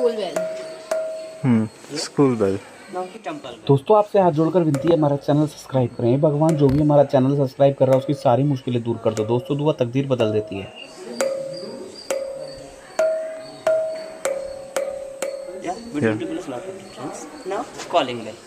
School bell. School bell. दोस्तों आपसे हाथ जोड़कर विनती है, हमारा चैनल सब्सक्राइब करें। भगवान जो भी हमारा चैनल सब्सक्राइब कर रहा है उसकी सारी मुश्किलें दूर कर दो। दोस्तों दुआ तकदीर बदल देती है। Yeah, between people is lot of difference. Now calling bell.